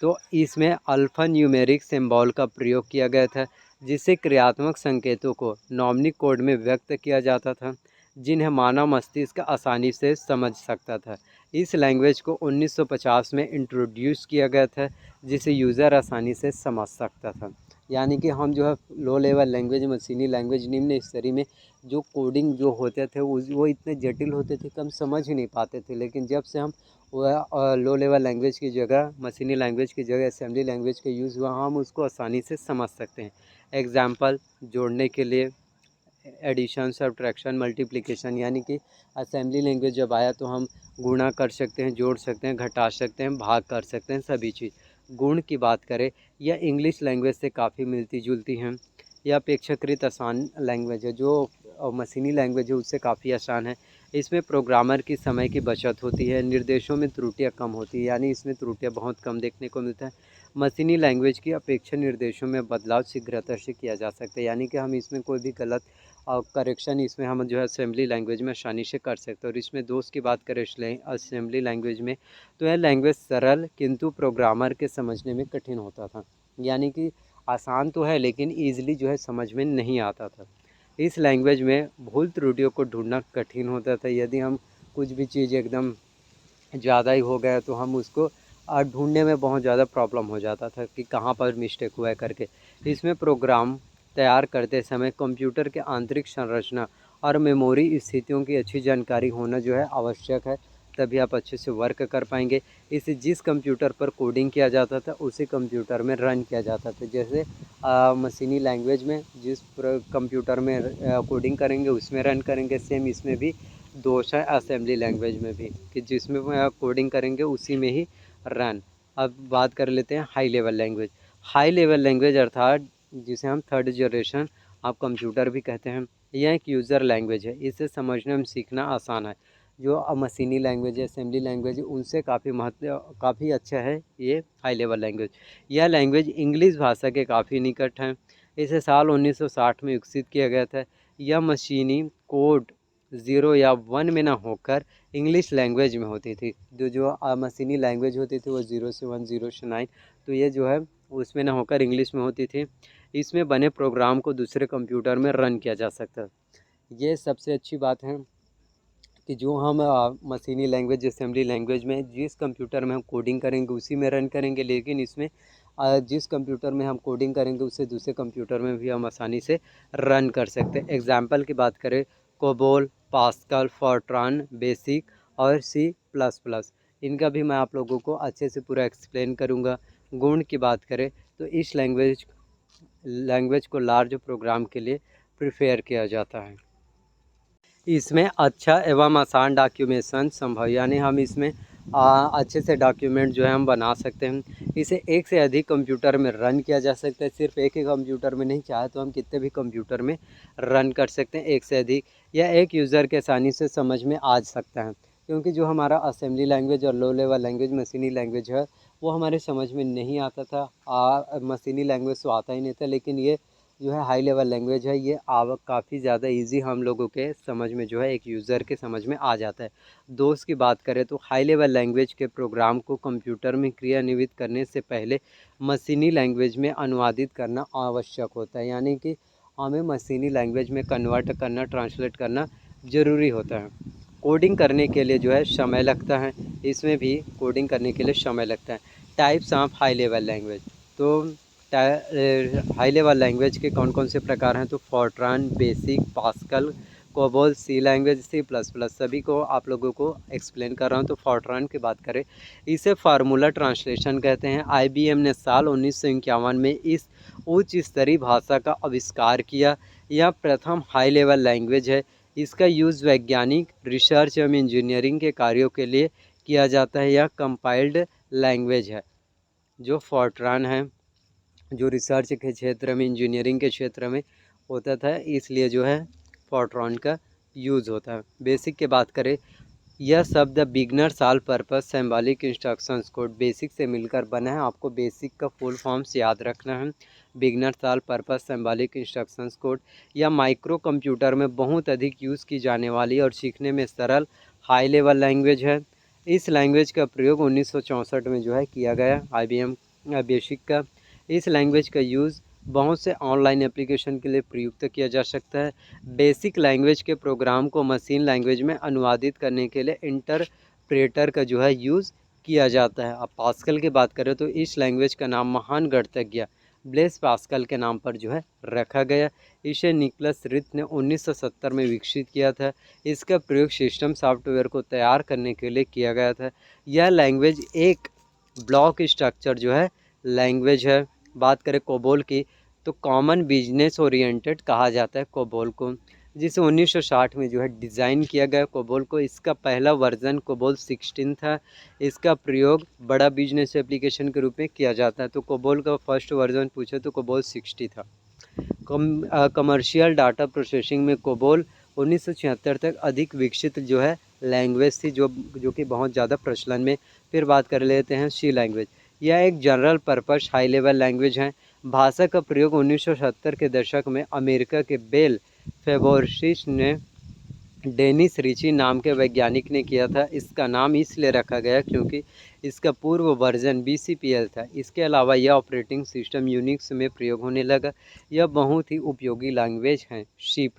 तो इसमें अल्फ़ान्यूमेरिक सिंबल का प्रयोग किया गया था, जिससे क्रियात्मक संकेतों को नॉमिनल कोड में व्यक्त किया जाता था, जिन्हें मानव मस्तिष्क आसानी से समझ सकता था। इस लैंग्वेज को 1950 में इंट्रोड्यूस किया गया था, जिसे यूज़र आसानी से समझ सकता था। यानी कि हम जो है लो लेवल लैंग्वेज मशीनी लैंग्वेज निम्न स्तरीय में जो कोडिंग जो होते थे वो इतने जटिल होते थे कि हम समझ ही नहीं पाते थे, लेकिन जब से हम वह लो लेवल लैंग्वेज की जगह मशीनी लैंग्वेज की जगह असेंबली लैंग्वेज का यूज़ हुआ, हम उसको आसानी से समझ सकते हैं। एग्जाम्पल जोड़ने के लिए एडिशन सब्ट्रैक्शन मल्टीप्लिकेशन, यानी कि असेंबली लैंग्वेज जब आया तो हम गुणा कर सकते हैं, जोड़ सकते हैं, घटा सकते हैं, भाग कर सकते हैं, सभी चीज़। गुण की बात करें, यह इंग्लिश लैंग्वेज से काफ़ी मिलती जुलती हैं। यह अपेक्षाकृत आसान लैंग्वेज है, जो मशीनी लैंग्वेज है उससे काफ़ी आसान है। इसमें प्रोग्रामर की समय की बचत होती है, निर्देशों में त्रुटियां कम होती है, यानी इसमें त्रुटियां बहुत कम देखने को मिलता है। मशीनी लैंग्वेज की अपेक्षा निर्देशों में बदलाव शीघ्रता से किया जा सकता है, यानी कि हम इसमें कोई भी गलत करेक्शन इसमें हम जो है असेंबली लैंग्वेज में आसानी से कर सकते हैं। और इसमें दोष की बात करें असेंबली लैंग्वेज में, तो यह लैंग्वेज सरल किंतु प्रोग्रामर के समझने में कठिन होता था, यानी कि आसान तो है लेकिन ईजिली जो है समझ में नहीं आता था। इस लैंग्वेज में भूल त्रुटियों को ढूंढना कठिन होता था। यदि हम कुछ भी चीज़ एकदम ज़्यादा ही हो गया तो हम उसको ढूंढने में बहुत ज़्यादा प्रॉब्लम हो जाता था कि कहाँ पर मिस्टेक हुआ है करके। इसमें प्रोग्राम तैयार करते समय कंप्यूटर के आंतरिक संरचना और मेमोरी स्थितियों की अच्छी जानकारी होना जो है आवश्यक है, तभी आप अच्छे से वर्क कर पाएंगे। इसे जिस कंप्यूटर पर कोडिंग किया जाता था उसी कंप्यूटर में रन किया जाता था। जैसे मशीनी लैंग्वेज में जिस कंप्यूटर में कोडिंग करेंगे उसमें रन करेंगे, सेम इसमें भी दोष है असेंबली लैंग्वेज में भी कि जिसमें कोडिंग करेंगे उसी में ही रन। अब बात कर लेते हैं high level language. High level language अर्थात जिसे हम थर्ड जनरेशन आप कंप्यूटर भी कहते हैं, यह एक यूज़र लैंग्वेज है, इसे समझने में सीखना आसान है। जो मशीनी लैंग्वेज है असेंबली लैंग्वेज है उनसे काफ़ी अच्छा है ये हाई लेवल लैंग्वेज। यह लैंग्वेज इंग्लिश भाषा के काफ़ी निकट है। इसे साल 1960 में विकसित किया गया था। यह मशीनी कोड 0 या 1 में ना होकर इंग्लिश लैंग्वेज में होती थी। जो मशीनी लैंग्वेज होती थी वो 0 से 1 0 से 9, तो ये जो है उसमें ना होकर इंग्लिश में होती थी। इसमें बने प्रोग्राम को दूसरे कंप्यूटर में रन किया जा सकता है। ये सबसे अच्छी बात है कि जो हम मशीनी लैंग्वेज असेंबली लैंग्वेज में जिस कंप्यूटर में हम कोडिंग करेंगे उसी में रन करेंगे, लेकिन इसमें जिस कंप्यूटर में हम कोडिंग करेंगे उसे दूसरे कंप्यूटर में भी हम आसानी से रन कर सकते हैं। एग्जाम्पल की बात करें, कोबोल, पास्कल, फोर्ट्रान, बेसिक और C++, इनका भी मैं आप लोगों को अच्छे से पूरा एक्सप्लेन करूँगा। गुण की बात करें तो इस लैंग्वेज को लार्ज प्रोग्राम के लिए प्रिफेयर किया जाता है। इसमें अच्छा एवं आसान डॉक्यूमेंटेशन संभव, यानी हम इसमें अच्छे से डॉक्यूमेंट जो है हम बना सकते हैं। इसे एक से अधिक कंप्यूटर में रन किया जा सकता है, सिर्फ एक ही कंप्यूटर में नहीं, चाहे तो हम कितने भी कंप्यूटर में रन कर सकते हैं एक से अधिक। या एक यूज़र के आसानी से समझ में आ सकता है, क्योंकि जो हमारा असेंबली लैंग्वेज और लो लेवल लैंग्वेज मशीनी लैंग्वेज है वो हमारे समझ में नहीं आता था। मशीनी लैंग्वेज तो आता ही नहीं था, लेकिन ये जो है हाई लेवल लैंग्वेज है, ये काफ़ी ज़्यादा इजी हम लोगों के समझ में जो है एक यूज़र के समझ में आ जाता है। दोस्त की बात करें तो हाई लेवल लैंग्वेज के प्रोग्राम को कंप्यूटर में क्रियान्वित करने से पहले मशीनी लैंग्वेज में अनुवादित करना आवश्यक होता है, यानी कि हमें मशीनी लैंग्वेज में कन्वर्ट करना, ट्रांसलेट करना ज़रूरी होता है। कोडिंग करने के लिए जो है समय लगता है, इसमें भी कोडिंग करने के लिए समय लगता है। Types of high level language, तो हाई लेवल लैंग्वेज के कौन कौन से प्रकार हैं, तो Fortran, basic, pascal, COBOL, C language, C++, सभी को आप लोगों को एक्सप्लेन कर रहा हूँ। तो फोर्ट्रान की बात करें, इसे फार्मूला ट्रांसलेशन कहते हैं। IBM ने साल 1951 में इस उच्च स्तरीय भाषा का आविष्कार किया। यह प्रथम हाई लेवल लैंग्वेज है। इसका यूज़ वैज्ञानिक, रिसर्च एवं इंजीनियरिंग के कार्यों के लिए किया जाता है। यह कंपाइल्ड लैंग्वेज है। जो फोर्ट्रान है जो रिसर्च के क्षेत्र में, इंजीनियरिंग के क्षेत्र में होता था, इसलिए जो है फोर्ट्रान का यूज़ होता है। बेसिक की बात करें, यह शब्द beginners all purpose symbolic instructions code, basic से मिलकर बना है। आपको बेसिक का फुल फॉर्म्स याद रखना है। Beginners all purpose symbolic instructions code, यह माइक्रो कंप्यूटर में बहुत अधिक यूज़ की जाने वाली और सीखने में सरल हाई लेवल लैंग्वेज है। इस लैंग्वेज का प्रयोग 1964 में जो है किया गया, IBM बेसिक का। इस लैंग्वेज का यूज़ बहुत से ऑनलाइन एप्लीकेशन के लिए प्रयुक्त किया जा सकता है। बेसिक लैंग्वेज के प्रोग्राम को मशीन लैंग्वेज में अनुवादित करने के लिए इंटरप्रेटर का जो है यूज़ किया जाता है। अब पास्कल की बात करें तो इस लैंग्वेज का नाम महान गणितज्ञ ब्लेस पास्कल के नाम पर जो है रखा गया। इसे निकोलस रिथ ने 1970 में विकसित किया था। इसका प्रयोग सिस्टम सॉफ्टवेयर को तैयार करने के लिए किया गया था। यह लैंग्वेज एक ब्लॉक स्ट्रक्चर जो है लैंग्वेज है। बात करें कोबोल की, तो कॉमन बिजनेस ओरिएंटेड कहा जाता है कोबोल को, जिसे 1960 में जो है डिज़ाइन किया गया कोबोल को। इसका पहला वर्जन कोबोल 16 था। इसका प्रयोग बड़ा बिजनेस एप्लीकेशन के रूप में किया जाता है। तो कोबोल का फर्स्ट वर्जन पूछे तो कोबोल 60 था। कमर्शियल डाटा प्रोसेसिंग में कोबोल 1976 तक अधिक विकसित जो है लैंग्वेज थी, जो कि बहुत ज़्यादा प्रचलन में। फिर बात कर लेते हैं C लैंग्वेज। यह एक general purpose high level language है। भाषा का प्रयोग 1970 के दशक में अमेरिका के बेल फेबोर्सिस ने डेनिस रिची नाम के वैज्ञानिक ने किया था। इसका नाम इसलिए रखा गया क्योंकि इसका पूर्व वर्जन BCPL था। इसके अलावा यह ऑपरेटिंग सिस्टम यूनिक्स में प्रयोग होने लगा। यह बहुत ही उपयोगी लैंग्वेज है C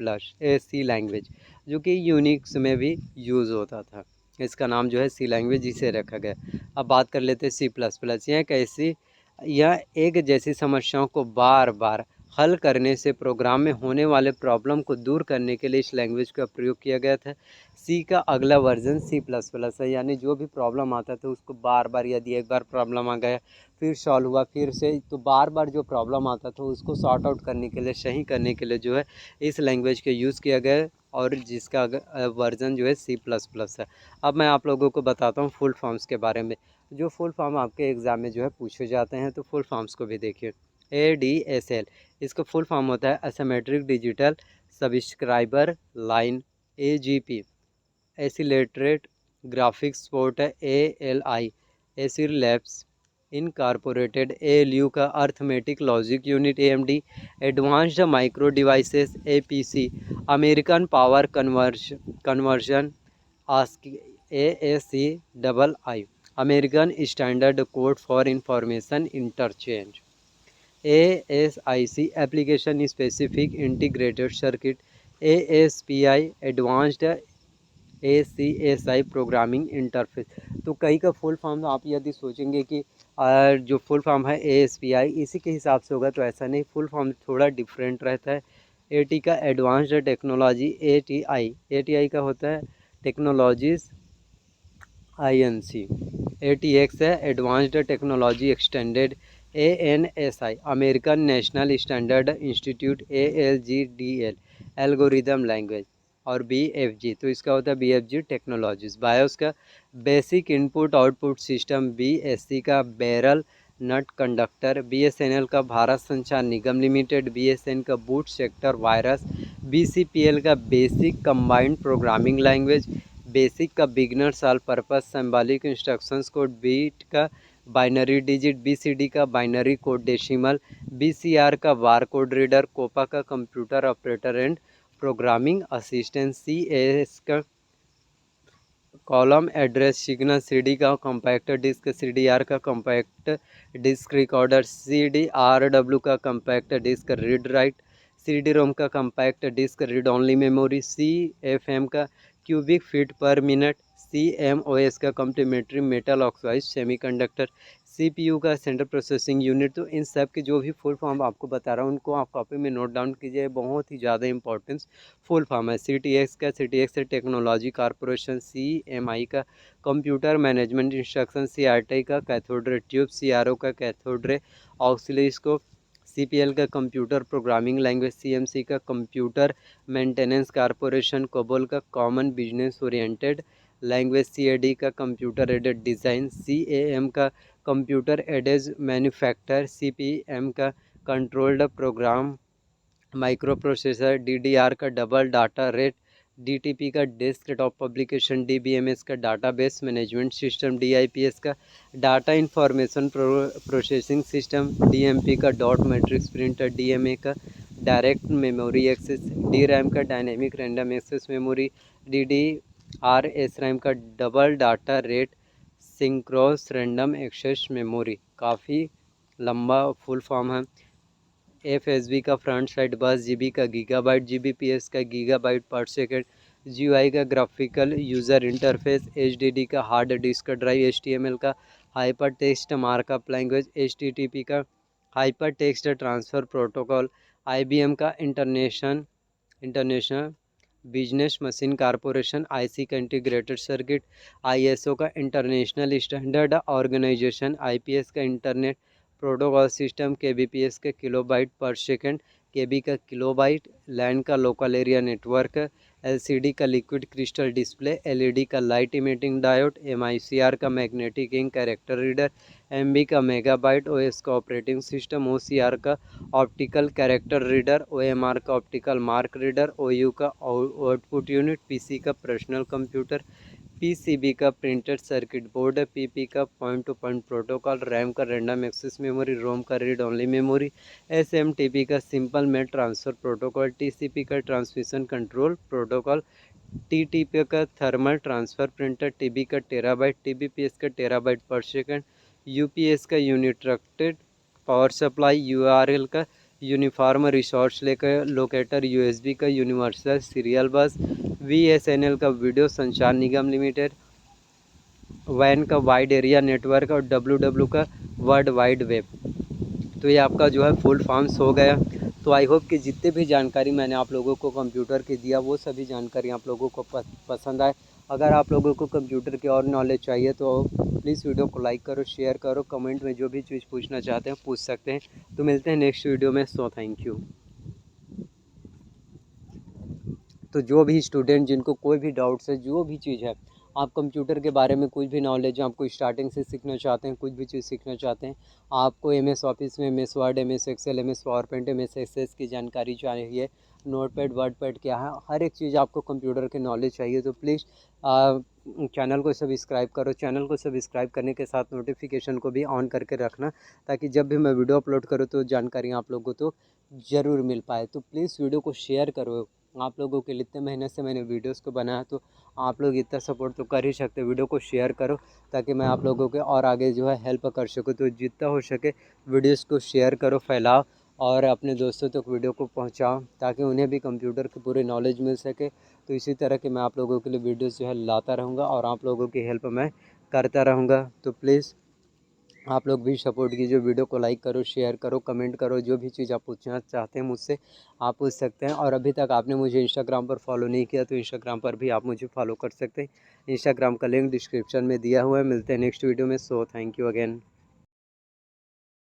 लैंग्वेज, जो कि यूनिक्स में भी यूज़ होता था। इसका नाम जो है C लैंग्वेज इसे रखा गया। अब बात कर लेते हैं C++। यह एक जैसी समस्याओं को बार बार हल करने से प्रोग्राम में होने वाले प्रॉब्लम को दूर करने के लिए इस लैंग्वेज का प्रयोग किया गया था। C का अगला वर्जन C++ है, यानी जो भी प्रॉब्लम आता था उसको बार बार, यदि एक बार प्रॉब्लम आ गया फिर सॉल्व हुआ फिर से, तो बार बार जो प्रॉब्लम आता था उसको सॉर्ट आउट करने के लिए, सही करने के लिए जो है इस लैंग्वेज का यूज़ किया गया, और जिसका वर्जन जो है C++ है। अब मैं आप लोगों को बताता हूँ फुल फॉर्म्स के बारे में। जो फुल फॉर्म आपके एग्ज़ाम में जो है पूछे जाते हैं, तो फुल फॉर्म्स को भी देखिए। ADSL, इसका फुल फॉर्म होता है asymmetric digital subscriber line. AGP, एसिलेटरेट ग्राफिक्स पोर्ट है। ALI, Acer labs incorporated. ALU का arithmetic logic unit. AMD, advanced micro devices. APC, American power conversion. ASCII, American standard code for information interchange. ASIC, application specific integrated circuit. ASPI, advanced ACSI programming interface. तो कई का full form आप यदि सोचेंगे कि जो full form है ASPI इसी के हिसाब से होगा, तो ऐसा नहीं, फुल फॉर्म थोड़ा डिफरेंट रहता है। AT का एडवांस्ड टेक्नोलॉजी ATI का होता है टेक्नोलॉजीज INC। ATX है advanced technology extended. ANSI American national standard institute ALGDL algorithm language. और BFG तो इसका होता है BFG टेक्नोलॉजीज। बायोस का basic input output system. BSC का बैरल नट कंडक्टर। BSNL का भारत संचार निगम लिमिटेड। BSN का बूट सेक्टर वायरस। BCPL का basic combined programming language. BASIC का beginners all purpose symbolic instructions code. Bit का बाइनरी डिजिट। BCD का binary code decimal. BCR का bar code reader. COPA का computer operator and programming assistant. CAS का column address signal. CD का compact disc. CDR का compact disc recorder. CDRW का compact disc read write. CD-ROM का compact disc read only memory. CFM का cubic feet per minute. CMOS का complementary metal oxide semiconductor. CPU का central processing unit. तो इन सब की जो भी फुल फॉर्म आपको बता रहा हूँ उनको आप कॉपी में नोट डाउन कीजिए, बहुत ही ज़्यादा इंपॉर्टेंस फुल फॉर्म है। CTX का CTX टेक्नोलॉजी कॉरपोरेशन। CMI का कंप्यूटर मैनेजमेंट इंस्ट्रक्शन। CRT का कैथोड रे ट्यूब। CRO का कैथोड रे ऑक्सीलोस्कोप। CPL का कंप्यूटर प्रोग्रामिंग लैंग्वेज। CMC का कंप्यूटर मेंटेनेंस कॉरपोरेशन। कोबोल का common business oriented language. CAD का computer aided design. CAM का computer aided manufacture. CPM का controlled program micro processor. DDR का double data rate. DTP का desktop publication. DBMS का database management system. DIPS का data information processing system. DMP का dot matrix printer. DMA का direct memory access. DRAM का dynamic random access memory. DDR/SRAM का double data rate synchronous random access memory. काफ़ी लंबा full form है। FSB का front side bus. GB का gigabyte. GBPS का गीगाबाइट पर सेकेंड। GUI का ग्राफिकल यूज़र इंटरफेस। HDD का हार्ड डिस्क ड्राइव। HTML का hyper text markup language. HTTP का hyper text transfer protocol. IBM का international business machine corporation. IC का integrated circuit. ISO का international standard organisation. IPS का internet protocol system. KBPS का kilobyte per second. KB का kilobyte. LAN का local area network. LCD का liquid crystal display. LED का light emitting diode. MICR का magnetic ink character reader. MB का megabyte OS का operating system. OCR का optical character reader. OMR का optical mark reader. OU का output unit. PC का personal computer. PCB का printed circuit board. PP का point to point protocol. RAM का random access memory. ROM का read only memory. SMTP का simple mail transfer protocol. TCP का transmission control protocol. TTP का thermal transfer printer. TB का terabyte. TBPS का terabyte per second. UPS का uninterrupted power supply. URL का uniform resource लेकर locator. USB का universal serial बस। VSNL का वीडियो संचार निगम लिमिटेड। WAN का वाइड एरिया नेटवर्क। और WW का वर्ल्ड वाइड वेब। तो ये आपका जो है फुल फॉर्म्स हो गया। तो आई होप कि जितने भी जानकारी मैंने आप लोगों को कंप्यूटर की दिया वो सभी जानकारी आप लोगों को पसंद आए। अगर आप लोगों को कंप्यूटर की और नॉलेज चाहिए तो प्लीज़ वीडियो को लाइक करो, शेयर करो, कमेंट में जो भी चीज़ पूछना चाहते हैं पूछ सकते हैं। तो मिलते हैं नेक्स्ट वीडियो में। So thank you. तो जो भी स्टूडेंट जिनको कोई भी डाउट्स है, जो भी चीज़ है, आप कंप्यूटर के बारे में कुछ भी नॉलेज है, आपको स्टार्टिंग से सीखना चाहते हैं, कुछ भी चीज़ सीखना चाहते हैं, आपको MS ऑफिस में MS Word, MS Excel, MS PowerPoint, MS Access की जानकारी चाहिए, नोटपैड वर्डपैड क्या है, हर एक चीज़ आपको कंप्यूटर की नॉलेज चाहिए, तो प्लीज़ चैनल को सब्सक्राइब करो। चैनल को सब्सक्राइब करने के साथ नोटिफिकेशन को भी ऑन करके रखना, ताकि जब भी मैं वीडियो अपलोड करूँ तो जानकारी आप लोगों को तो ज़रूर मिल पाए। तो प्लीज़ वीडियो को शेयर करो। आप लोगों के लिए इतने मेहनत से मैंने वीडियोस को बनाया, तो आप लोग इतना सपोर्ट तो कर ही सकते। वीडियो को शेयर करो ताकि मैं आप लोगों के और आगे जो है हेल्प कर सकूँ। तो जितना हो सके वीडियोस को शेयर करो, फैलाओ और अपने दोस्तों तक वीडियो को पहुंचाओ ताकि उन्हें भी कंप्यूटर की पूरी नॉलेज मिल सके। तो इसी तरह के मैं आप लोगों के लिए वीडियोस जो है लाता रहूँगा और आप लोगों की हेल्प मैं करता रहूँगा। तो प्लीज़ आप लोग भी सपोर्ट कीजिए, वीडियो को लाइक करो, शेयर करो, कमेंट करो, जो भी चीज़ आप पूछना चाहते हैं मुझसे आप पूछ सकते हैं। और अभी तक आपने मुझे इंस्टाग्राम पर फॉलो नहीं किया तो इंस्टाग्राम पर भी आप मुझे फॉलो कर सकते हैं। इंस्टाग्राम का लिंक डिस्क्रिप्शन में दिया हुआ है। मिलते हैं नेक्स्ट वीडियो में। So thank you again.